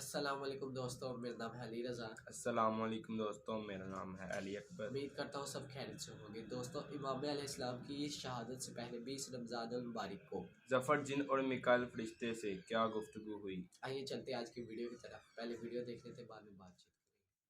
السلام علیکم دوستوں، میرا نام ہے علی رضا۔ السلام علیکم دوستوں، میرا نام ہے علی اکبر۔ امید کرتا ہوں سب خیریت سے ہوں گے۔ دوستوں، امام علیہ السلام کی شہادت سے پہلے 20 رمضان المبارک کو ظفر جن اور میکائیل فرشتے سے کیا گفتگو ہوئی؟ آئیے چلتے ہیں آج کی ویڈیو کی طرف۔ پہلے ویڈیو دیکھ لیتے ہیں، بعد میں بات چیت۔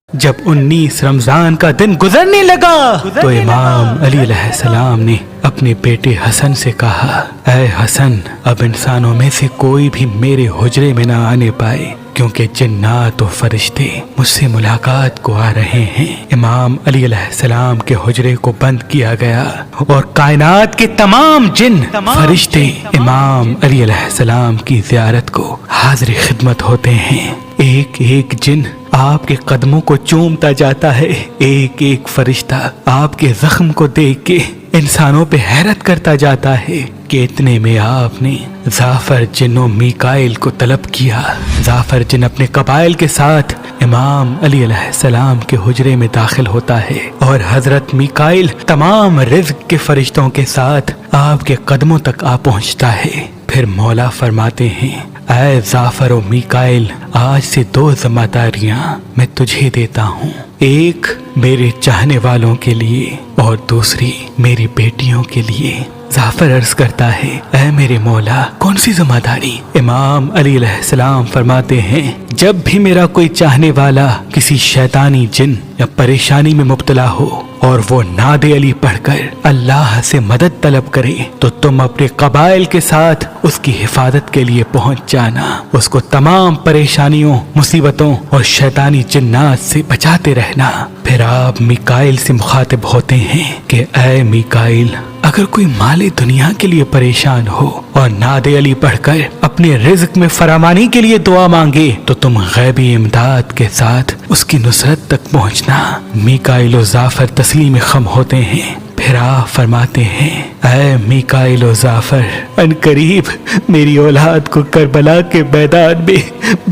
جب 19 رمضان کا دن گزرنے لگا تو امام علی علیہ السلام نے اپنے بیٹے حسن سے کہا، اے حسن، اب انسانوں میں سے کوئی بھی میرے حجرے میں نہ آنے پائے، کیونکہ جنات و فرشتے مجھ سے ملاقات کو آ رہے ہیں۔ امام علی علیہ السلام کے حجرے کو بند کیا گیا اور کائنات کے تمام جن فرشتے امام علی علیہ السلام کی زیارت کو حاضر خدمت ہوتے ہیں۔ ایک ایک جن آپ کے قدموں کو چومتا جاتا ہے، ایک ایک فرشتہ آپ کے زخم کو دیکھ کے انسانوں پہ حیرت کرتا جاتا ہے کہ اتنے میں آپ نے ظافر جن و میکائیل کو طلب کیا۔ ظافر جن اپنے قبائل کے ساتھ امام علی علیہ السلام کے حجرے میں داخل ہوتا ہے اور حضرت میکائیل تمام رزق کے فرشتوں کے ساتھ آپ کے قدموں تک آ پہنچتا ہے۔ پھر مولا فرماتے ہیں، اے ظافر و میکائیل، آج سے 2 ذمہ داریاں میں تجھے دیتا ہوں، ایک میرے چاہنے والوں کے لیے اور دوسری میری بیٹیوں کے لیے۔ ظافر عرض کرتا ہے، اے میرے مولا، کون سی ذمہ داری؟ امام علی علیہ السلام فرماتے ہیں، جب بھی میرا کوئی چاہنے والا کسی شیطانی جن یا پریشانی میں مبتلا ہو اور وہ ناد علی پڑھ کر اللہ سے مدد طلب کرے تو تم اپنے قبائل کے ساتھ اس کی حفاظت کے لیے پہنچ جانا، اس کو تمام پریشانیوں، مصیبتوں اور شیطانی جنات سے بچاتے رہنا۔ پھر آپ میکائیل سے مخاطب ہوتے ہیں کہ اے میکائیل، اگر کوئی مال دنیا کے لیے پریشان ہو اور ناد علی پڑھ کر اپنے رزق میں فراوانی کے لیے دعا مانگے تو تم غیبی امداد کے ساتھ اس کی نصرت تک پہنچنا۔ میکائیل و ظافر تسلیم خم ہوتے ہیں۔ پھر آپ فرماتے ہیں، اے میکائیل و ظافر، ان قریب میری اولاد کو کربلا کے میدان میں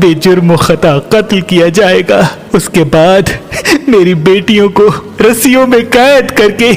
بے جرم و خطا قتل کیا جائے گا، اس کے بعد میری بیٹیوں کو رسیوں میں قید کر کے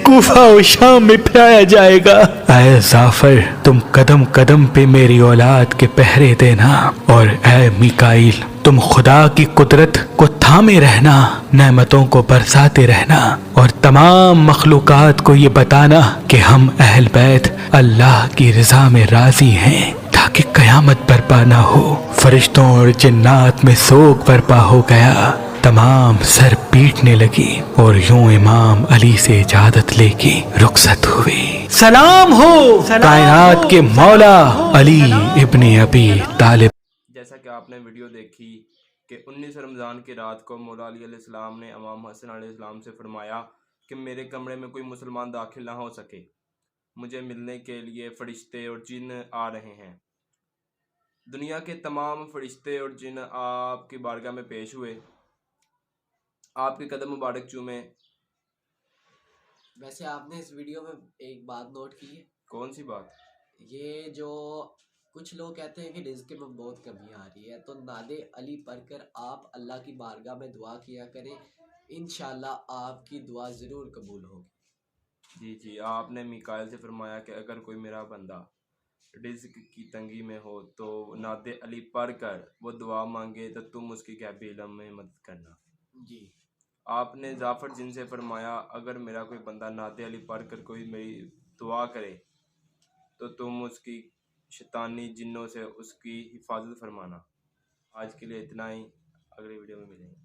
کوفہ و شام میں پھرایا جائے گا۔ اے ظافر، تم قدم قدم پہ میری اولاد کے پہرے دینا، اور اے میکائیل، تم خدا کی قدرت کو تھامے رہنا، نعمتوں کو برساتے رہنا اور تمام مخلوقات کو یہ بتانا کہ ہم اہل بیت اللہ کی رضا میں راضی ہیں، تاکہ قیامت برپا نہ ہو۔ فرشتوں اور جنات میں سوگ برپا ہو گیا، تمام سر پیٹنے لگی اور یوں امام علی سے اجازت لے کے رخصت ہوئے۔ سلام ہو کائنات کے مولا علی ابن ابی طالب۔ جیسا کہ آپ نے ویڈیو دیکھی کہ 19 رمضان کی رات کو مولا علی علیہ السلام نے امام حسن علیہ السلام سے فرمایا کہ میرے کمرے میں کوئی مسلمان داخل نہ ہو سکے، مجھے ملنے کے لیے فرشتے اور جن آ رہے ہیں۔ دنیا کے تمام فرشتے اور جن آپ کی بارگاہ میں پیش ہوئے، آپ کے قدم مبارک چومے۔ ویسے آپ نے اس ویڈیو میں ایک بات نوٹ کی ہے؟ کون سی بات؟ یہ جو کچھ لوگ کہتے ہیں کہ رزق میں بہت کمی آ رہی ہے، تو ناد علی پڑھ کر آپ اللہ کی بارگاہ میں دعا کیا کریں، انشاءاللہ آپ کی دعا ضرور قبول ہوگی۔ جی، آپ نے میکائیل سے فرمایا کہ اگر کوئی میرا بندہ رزق کی تنگی میں ہو تو ناد علی پڑھ کر وہ دعا مانگے تو تم اس کی غیبی علم میں مدد کرنا۔ جی۔ آپ نے ظافر جن سے فرمایا اگر میرا کوئی بندہ ناد علی پڑھ کر کوئی میری دعا کرے تو تم اس کی شیطانی جنوں سے اس کی حفاظت فرمانا۔ آج کے لیے اتنا ہی، اگلی ویڈیو میں ملیں گے۔